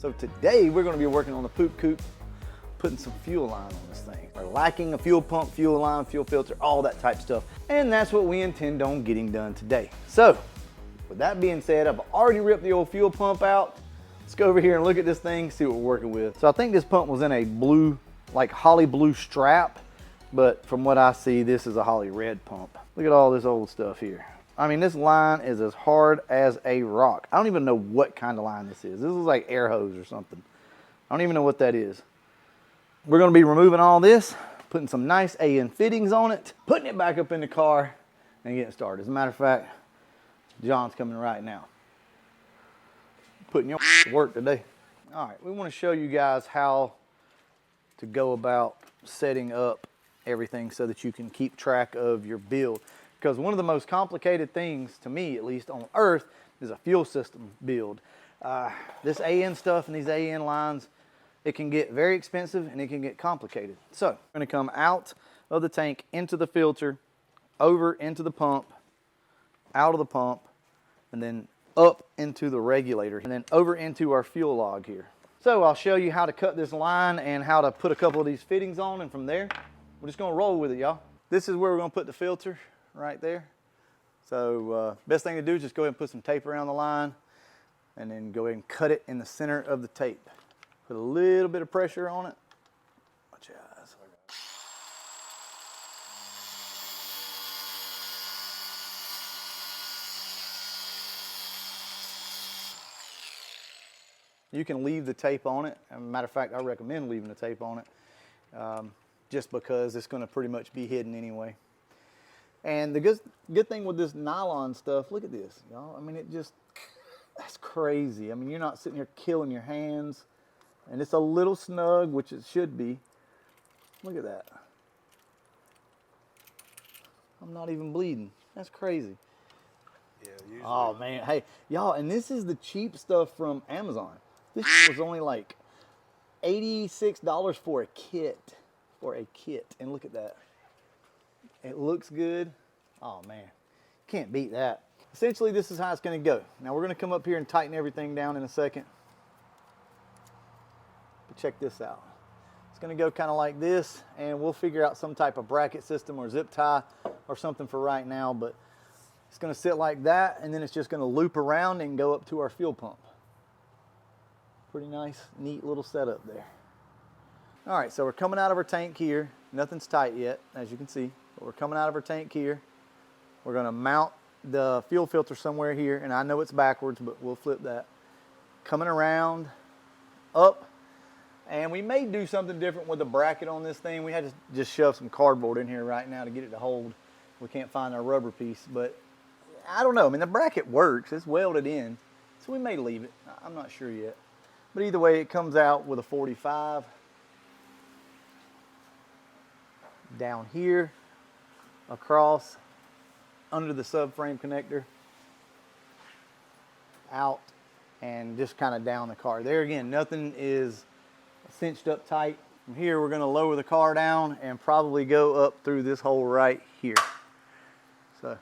So today we're going to be working on the COUPE, putting some fuel line on this thing. We're lacking a fuel pump, fuel line, fuel filter, all that type stuff. And that's what we intend on getting done today. So with that being said, I've already ripped the old fuel pump out. Let's go over here and look at this thing, see what we're working with. So I think this pump was in a blue, like holly blue strap, but from what I see, this is a holly red pump. Look at all this old stuff here. I mean, this line is as hard as a rock. I don't even know what kind of line this is. This is like air hose or something. I don't even know what that is. We're gonna be removing all this, putting some nice AN fittings on it, putting it back up in the car, and getting started. As a matter of fact, John's coming right now. Putting your to work today. All right, we want to show you guys how to go about setting up everything so that you can keep track of your build. Because one of the most complicated things, to me at least, on Earth is a fuel system build. This AN stuff and these AN lines, it can get very expensive and it can get complicated. So, I'm going to come out of the tank, into the filter, over into the pump, out of the pump, and then up into the regulator, and then over into our fuel log here. So I'll show you how to cut this line and how to put a couple of these fittings on, and from there, we're just gonna roll with it, y'all. This is where we're gonna put the filter, right there. So best thing to do is just go ahead and put some tape around the line, and then go ahead and cut it in the center of the tape. Put a little bit of pressure on it. Watch your eyes. You can leave the tape on it. As a matter of fact, I recommend leaving the tape on it just because it's going to pretty much be hidden anyway. And the good thing with this nylon stuff, look at this, y'all. I mean, that's crazy. I mean, you're not sitting here killing your hands. And it's a little snug, which it should be. Look at that. I'm not even bleeding. That's crazy. Yeah, usually. Oh, man. Hey, y'all, and this is the cheap stuff from Amazon. This was only like $86 for a kit. And look at that. It looks good. Oh man, can't beat that. Essentially, this is how it's going to go. Now we're going to come up here and tighten everything down in a second. But check this out. It's going to go kind of like this, and we'll figure out some type of bracket system or zip tie or something for right now. But it's going to sit like that, and then it's just going to loop around and go up to our fuel pump. Pretty nice, neat little setup there. All right, so we're coming out of our tank here. Nothing's tight yet, as you can see. But we're coming out of our tank here. We're going to mount the fuel filter somewhere here, and I know it's backwards, but we'll flip that. Coming around, up, and we may do something different with the bracket on this thing. We had to just shove some cardboard in here right now to get it to hold. We can't find our rubber piece, but I don't know. I mean, the bracket works. It's welded in, so we may leave it. I'm not sure yet. But either way, it comes out with a 45. Down here, across, under the subframe connector, out, and just kind of down the car. There again, nothing is cinched up tight. From here, we're going to lower the car down and probably go up through this hole right here. So,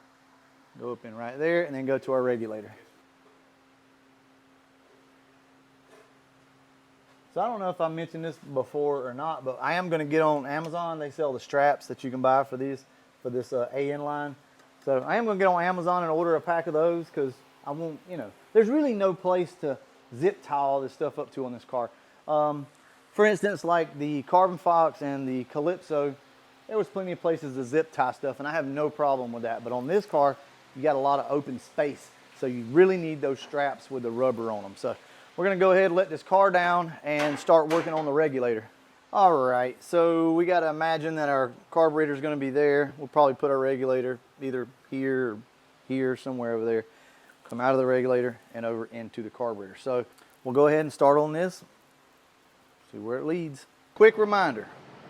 go up in right there and then go to our regulator. So I don't know if I mentioned this before or not, but I am going to get on Amazon. They sell the straps that you can buy for this AN line. So I am going to get on Amazon and order a pack of those because I won't, there's really no place to zip tie all this stuff up to on this car. For instance, like the Carbon Fox and the Calypso, there was plenty of places to zip tie stuff, and I have no problem with that. But on this car, you got a lot of open space, so you really need those straps with the rubber on them. So we're going to go ahead and let this car down and start working on the regulator. All right, so we got to imagine that our carburetor is going to be there. We'll probably put our regulator either here or here, somewhere over there. Come out of the regulator and over into the carburetor. So we'll go ahead and start on this, see where it leads. Quick reminder,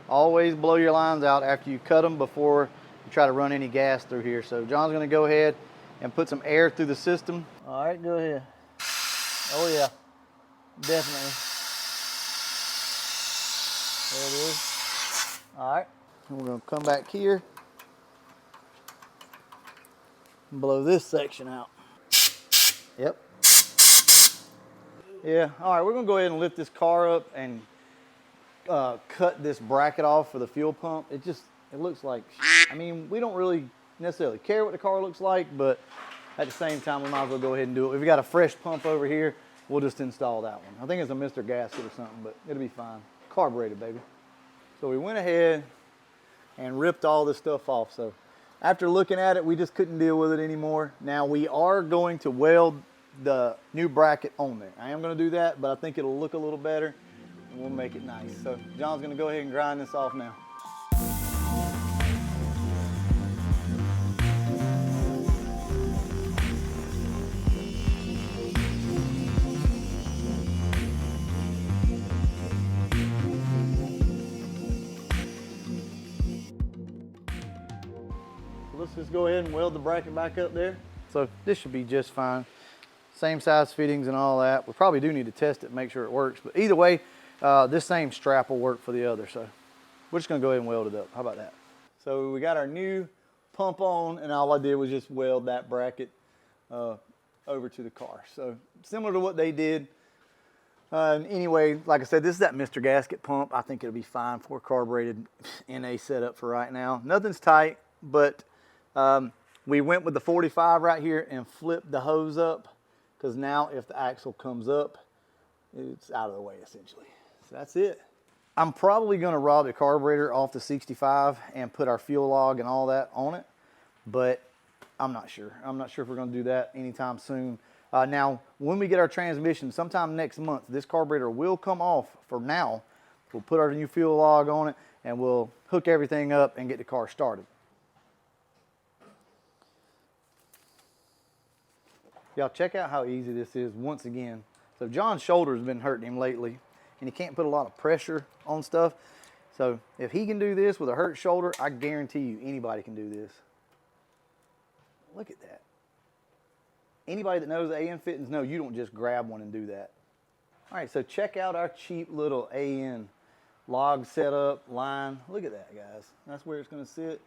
always blow your lines out after you cut them before you try to run any gas through here. So John's going to go ahead and put some air through the system. All right, go ahead. Oh yeah. Definitely. There it is. All right, and we're going to come back here and blow this section out. Yep. Yeah, all right, we're gonna go ahead and lift this car up and cut this bracket off for the fuel pump. It looks like, I mean, we don't really necessarily care what the car looks like, but at the same time, we might as well go ahead and do it. If we got a fresh pump over here, we'll just install that one. I think it's a Mr. Gasket or something, but it'll be fine. Carbureted, baby. So we went ahead and ripped all this stuff off. So after looking at it, we just couldn't deal with it anymore. Now we are going to weld the new bracket on there. I am going to do that, but I think it'll look a little better and we'll make it nice. So John's going to go ahead and grind this off now. Let's just go ahead and weld the bracket back up there. So this should be just fine. Same size fittings and all that. We probably do need to test it, make sure it works. But either way, this same strap will work for the other. So we're just gonna go ahead and weld it up. How about that? So we got our new pump on, and all I did was just weld that bracket over to the car. So similar to what they did. Anyway, like I said, this is that Mr. Gasket pump. I think it'll be fine for a carbureted NA setup for right now. Nothing's tight, but we went with the 45 right here and flipped the hose up, because now if the axle comes up, it's out of the way essentially. So that's it. I'm probably going to rob the carburetor off the 65 and put our fuel log and all that on it, but I'm not sure. I'm not sure if we're going to do that anytime soon. Now, when we get our transmission, sometime next month, this carburetor will come off for now. We'll put our new fuel log on it and we'll hook everything up and get the car started. Y'all check out how easy this is once again. So John's shoulder's been hurting him lately and he can't put a lot of pressure on stuff. So if he can do this with a hurt shoulder, I guarantee you anybody can do this. Look at that. Anybody that knows AN fittings know you don't just grab one and do that. All right, so check out our cheap little AN log setup line. Look at that, guys. That's where it's gonna sit.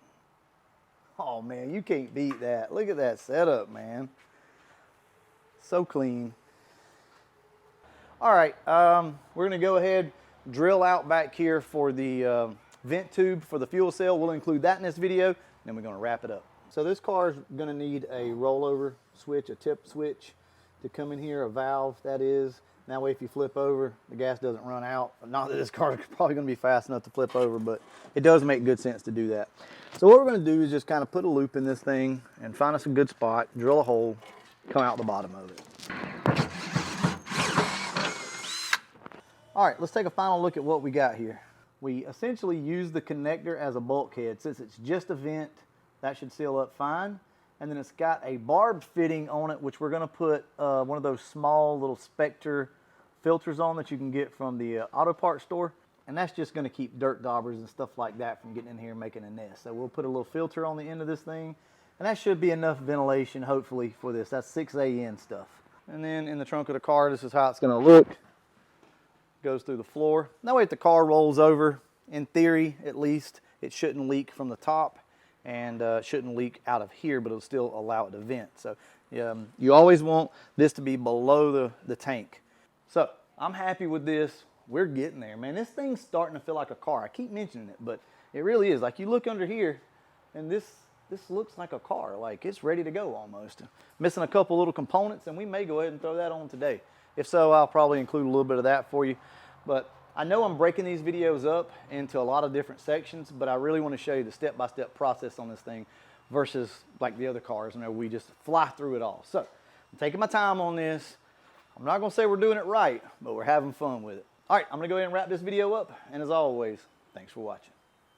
Oh man, you can't beat that. Look at that setup, man. So clean. All right, we're gonna go ahead, drill out back here for the vent tube for the fuel cell. We'll include that in this video, then we're gonna wrap it up. So this car is gonna need a rollover switch, a tip switch to come in here, a valve that is. That way if you flip over, the gas doesn't run out. Not that this car is probably gonna be fast enough to flip over, but it does make good sense to do that. So what we're gonna do is just kind of put a loop in this thing and find us a good spot, drill a hole, come out the bottom of it. All right, let's take a final look at what we got here. We essentially use the connector as a bulkhead. Since it's just a vent, that should seal up fine. And then it's got a barbed fitting on it, which we're gonna put one of those small little Spectre filters on that you can get from the auto parts store. And that's just gonna keep dirt daubers and stuff like that from getting in here and making a nest. So we'll put a little filter on the end of this thing, and that should be enough ventilation, hopefully, for this. That's 6AN stuff. And then in the trunk of the car, this is how it's gonna look. Goes through the floor. That way if the car rolls over, in theory at least, it shouldn't leak from the top and shouldn't leak out of here, but it'll still allow it to vent. So you always want this to be below the tank. So I'm happy with this. We're getting there, man. This thing's starting to feel like a car. I keep mentioning it, but it really is. Like you look under here and this looks like a car. Like it's ready to go almost. Missing a couple little components, and we may go ahead and throw that on today. If so, I'll probably include a little bit of that for you. But I know I'm breaking these videos up into a lot of different sections, but I really want to show you the step-by-step process on this thing versus like the other cars, you know, we just fly through it all. So I'm taking my time on this. I'm not going to say we're doing it right, but we're having fun with it. All right, I'm going to go ahead and wrap this video up. And as always, thanks for watching.